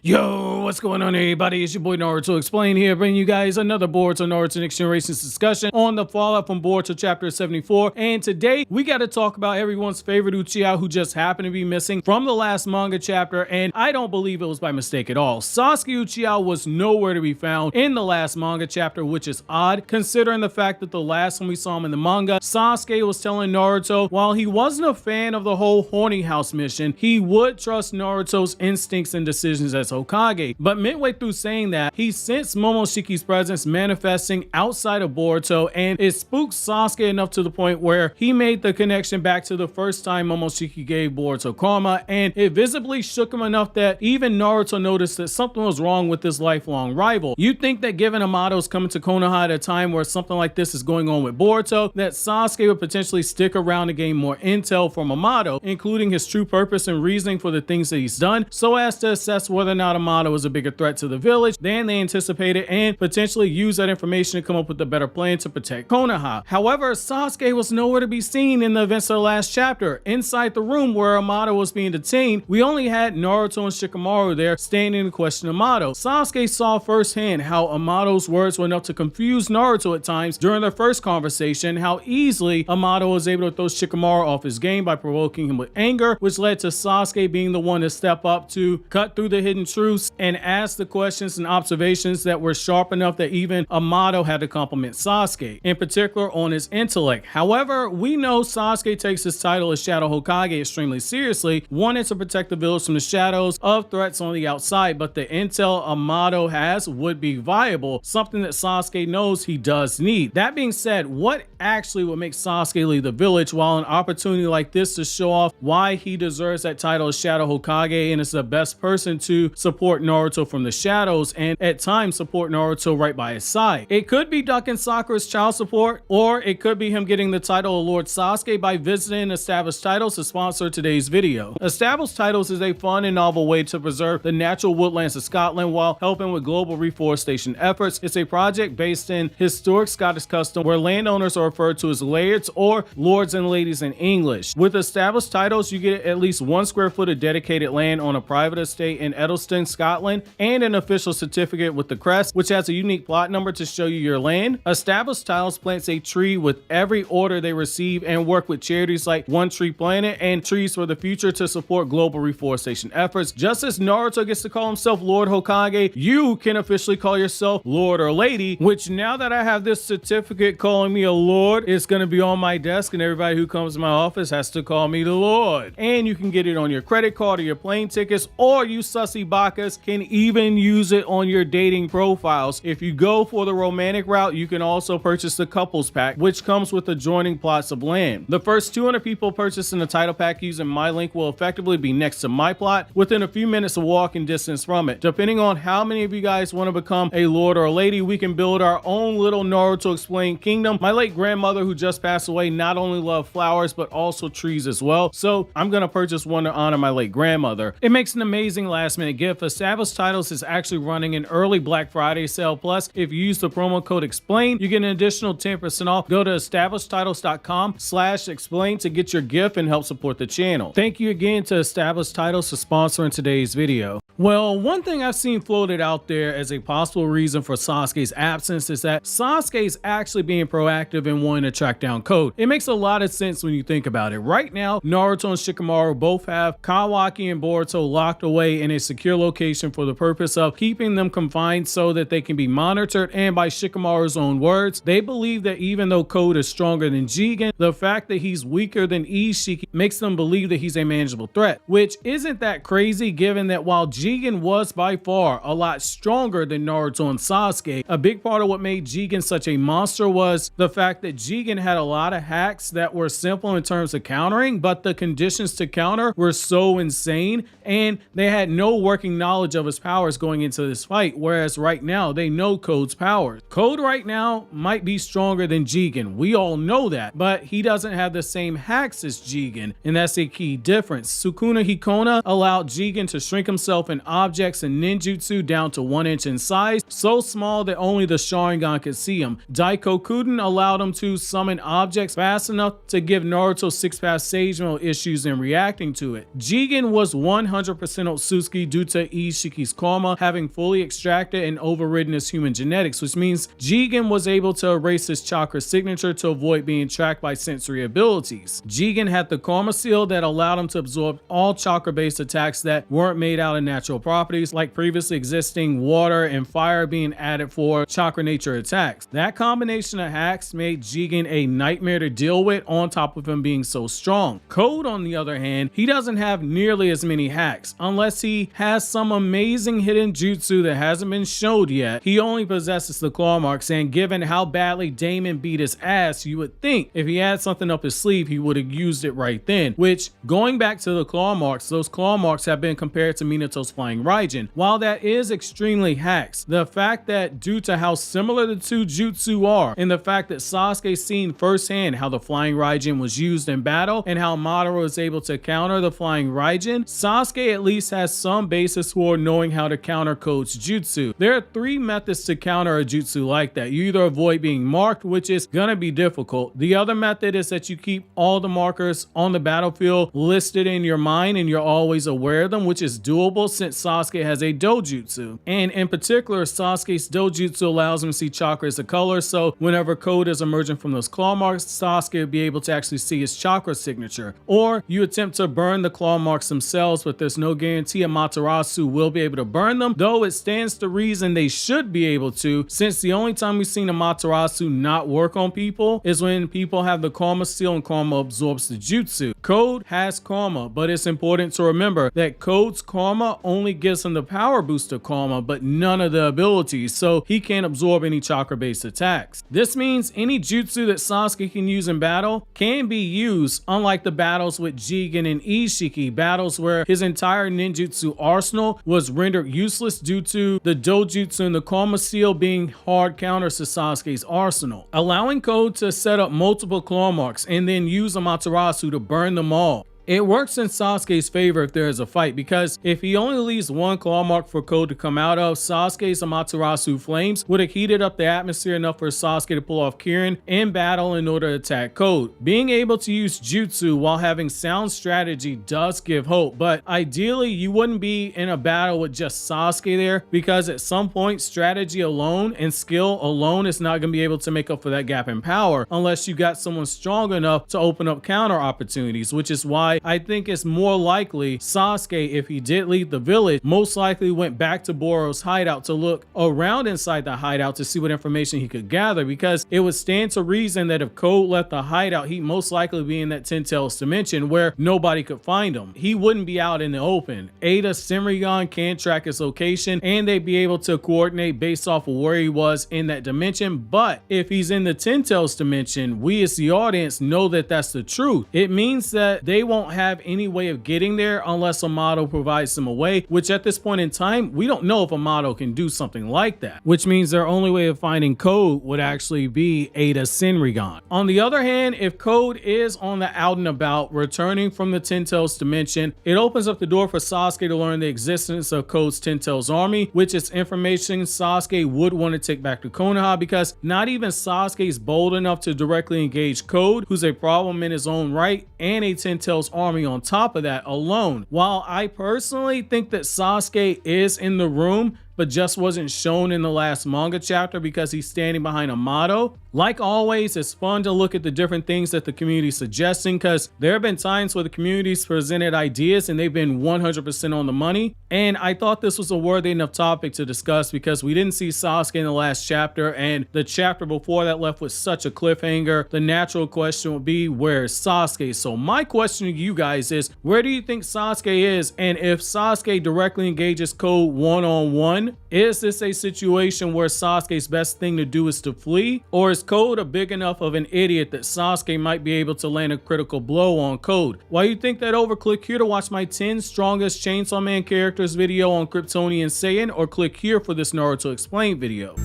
Yo, what's going on everybody? It's your boy Naruto Explain here, bringing you guys another Boruto Naruto Next Generations discussion on the fallout from Boruto chapter 74. And today we got to talk about everyone's favorite Uchiha who just happened to be missing from the last manga chapter, and I don't believe it was by mistake at all. Sasuke Uchiha was nowhere to be found in the last manga chapter, which is odd considering the fact that the last time we saw him in the manga, Sasuke was telling Naruto while he wasn't a fan of the whole Horny House mission, he would trust Naruto's instincts and decisions as Hokage. But midway through saying that, he sensed Momoshiki's presence manifesting outside of Boruto, and it spooked Sasuke enough to the point where he made the connection back to the first time Momoshiki gave Boruto karma, and it visibly shook him enough that even Naruto noticed that something was wrong with this lifelong rival. You'd think that given Amado's coming to Konoha at a time where something like this is going on with Boruto, that Sasuke would potentially stick around to gain more intel from Amado, including his true purpose and reasoning for the things that he's done, so as to assess whether or not Amado is a bigger threat to the village than they anticipated and potentially use that information to come up with a better plan to protect Konoha. However, Sasuke was nowhere to be seen in the events of the last chapter. Inside the room where Amado was being detained, we only had Naruto and Shikamaru there standing to question Amado. Sasuke saw firsthand how Amado's words were enough to confuse Naruto at times during their first conversation, how easily Amado was able to throw Shikamaru off his game by provoking him with anger, which led to Sasuke being the one to step up to cut through the hidden truths and ask the questions and observations that were sharp enough that even Amado had to compliment Sasuke, in particular on his intellect. However, we know Sasuke takes his title as Shadow Hokage extremely seriously, wanting to protect the village from the shadows of threats on the outside, but the intel Amado has would be viable, something that Sasuke knows he does need. That being said, what actually would make Sasuke leave the village while an opportunity like this to show off why he deserves that title as Shadow Hokage and is the best person to support Naruto from the shadows and at times support Naruto right by his side? It could be ducking Sakura's child support, or it could be him getting the title of Lord Sasuke by visiting Established Titles to sponsor today's video. Established Titles is a fun and novel way to preserve the natural woodlands of Scotland while helping with global reforestation efforts. It's a project based in historic Scottish custom where landowners are referred to as lairds or lords and ladies in English. With Established Titles, you get at least 1 square foot of dedicated land on a private estate in Edelston, Scotland, and an official certificate with the crest, which has a unique plot number to show you your land. Established Titles plants a tree with every order they receive and work with charities like One Tree Planet and Trees for the Future to support global reforestation efforts. Just as Naruto gets to call himself Lord Hokage, you can officially call yourself Lord or Lady, which now that I have this certificate calling me a Lord, it's going to be on my desk and everybody who comes to my office has to call me the Lord. And you can get it on your credit card or your plane tickets, or you sussy bakas can even use it on your dating profiles. If you go for the romantic route, you can also purchase the couples pack, which comes with adjoining plots of land. The first 200 people purchasing the title pack using my link will effectively be next to my plot within a few minutes of walking distance from it. Depending on how many of you guys want to become a lord or a lady, we can build our own little Naruto Explained kingdom. My late grandmother, who just passed away, not only loved flowers but also trees as well, so I'm gonna purchase one to honor my late grandmother. It makes an amazing last minute gift. Established Titles is actually running an early Black Friday sale, plus if you use the promo code EXPLAIN, you get an additional 10% off. Go to establishedtitles.com/explain to get your gift and help support the channel. Thank you again to Established Titles for sponsoring today's video. Well, one thing I've seen floated out there as a possible reason for Sasuke's absence is that Sasuke is actually being proactive in wanting to track down Code. It makes a lot of sense when you think about it. Right now, Naruto and Shikamaru both have Kawaki and Boruto locked away in a secure location for the purpose of keeping them confined so that they can be monitored, and by Shikamaru's own words, they believe that even though Code is stronger than Jigen, the fact that he's weaker than Ishiki makes them believe that he's a manageable threat, which isn't that crazy given that while Jigen was by far a lot stronger than Naruto and Sasuke, a big part of what made Jigen such a monster was the fact that Jigen had a lot of hacks that were simple in terms of countering, but the conditions to counter were so insane and they had no working knowledge of his powers going into this fight, whereas right now they know Code's powers. Code right now might be stronger than Jigen, we all know that, but he doesn't have the same hacks as Jigen, and that's a key difference. Sukuna Hikona allowed Jigen to shrink himself in objects and ninjutsu down to 1 inch in size, so small that only the Sharingan could see him. Daikokuden allowed him him to summon objects fast enough to give Naruto 6-path Sage Mode issues in reacting to it. Jigen was 100% Otsutsuki due to Ishiki's karma having fully extracted and overridden his human genetics, which means Jigen was able to erase his chakra signature to avoid being tracked by sensory abilities. Jigen had the karma seal that allowed him to absorb all chakra-based attacks that weren't made out of natural properties, like previously existing water and fire being added for chakra nature attacks. That combination of hacks made Jigen a nightmare to deal with, on top of him being so strong. Code, on the other hand, he doesn't have nearly as many hacks, unless he has some amazing hidden jutsu that hasn't been showed yet. He only possesses the claw marks, and given how badly Daemon beat his ass, you would think if he had something up his sleeve, he would have used it right then. Which, going back to the claw marks, those claw marks have been compared to Minato's flying Raijin. While that is extremely hacks, the fact that due to how similar the two jutsu are, and the fact that Sasuke seen firsthand how the flying Raijin was used in battle and how Amado was able to counter the flying Raijin, Sasuke at least has some basis for knowing how to counter Code's jutsu. There are 3 methods to counter a jutsu like that. You either avoid being marked, which is gonna be difficult. The other method is that you keep all the markers on the battlefield listed in your mind and you're always aware of them, which is doable since Sasuke has a dojutsu. And in particular, Sasuke's dojutsu allows him to see chakra as a color, so whenever Code is emerging from those claw marks, Sasuke will be able to actually see his chakra signature. Or you attempt to burn the claw marks themselves, but there's no guarantee Amaterasu will be able to burn them, though it stands to reason they should be able to, since the only time we've seen Amaterasu not work on people is when people have the karma seal and karma absorbs the jutsu. Code has karma, but it's important to remember that Code's karma only gives him the power boost of karma, but none of the abilities, so he can't absorb any chakra-based attacks. This means any jutsu that Sasuke can use in battle can be used, unlike the battles with Jigen and Ishiki, battles where his entire ninjutsu arsenal was rendered useless due to the dojutsu and the karma seal being hard counters to Sasuke's arsenal, allowing Code to set up multiple claw marks and then use Amaterasu to burn them all. It works in Sasuke's favor if there is a fight, because if he only leaves one claw mark for Code to come out of, Sasuke's Amaterasu flames would have heated up the atmosphere enough for Sasuke to pull off Kirin in battle in order to attack Code. Being able to use jutsu while having sound strategy does give hope, but ideally you wouldn't be in a battle with just Sasuke there, because at some point strategy alone and skill alone is not going to be able to make up for that gap in power unless you got someone strong enough to open up counter opportunities, which is why I think it's more likely Sasuke, if he did leave the village, most likely went back to Boro's hideout to look around inside the hideout to see what information he could gather, because it would stand to reason that if Code left the hideout, he'd most likely be in that 10 Tails dimension where nobody could find him. He wouldn't be out in the open. Ada Senrigan can track his location and they'd be able to coordinate based off of where he was in that dimension, but if he's in the 10 Tails dimension, we as the audience know that that's the truth. It means that they won't have any way of getting there unless Amado provides them a way, which at this point in time, we don't know if Amado can do something like that, which means their only way of finding Code would actually be Ada Senrigan. On the other hand, if Code is on the out and about, returning from the 10 Tails dimension, it opens up the door for Sasuke to learn the existence of Code's 10 Tails army, which is information Sasuke would want to take back to Konoha, because not even Sasuke is bold enough to directly engage Code, who's a problem in his own right, and a 10 Tails army on top of that alone. While I personally think that Sasuke is in the room, but just wasn't shown in the last manga chapter because he's standing behind Amado. Like always, it's fun to look at the different things that the community is suggesting, because there have been times where the community's presented ideas and they've been 100% on the money. And I thought this was a worthy enough topic to discuss because we didn't see Sasuke in the last chapter, and the chapter before that left with such a cliffhanger. The natural question would be, where is Sasuke? So my question to you guys is, where do you think Sasuke is? And if Sasuke directly engages Code one-on-one, is this a situation where Sasuke's best thing to do is to flee? Or is Code a big enough of an idiot that Sasuke might be able to land a critical blow on Code? While you think that over, click here to watch my 10 strongest Chainsaw Man characters video on Kryptonian Saiyan, or click here for this Naruto Explained video.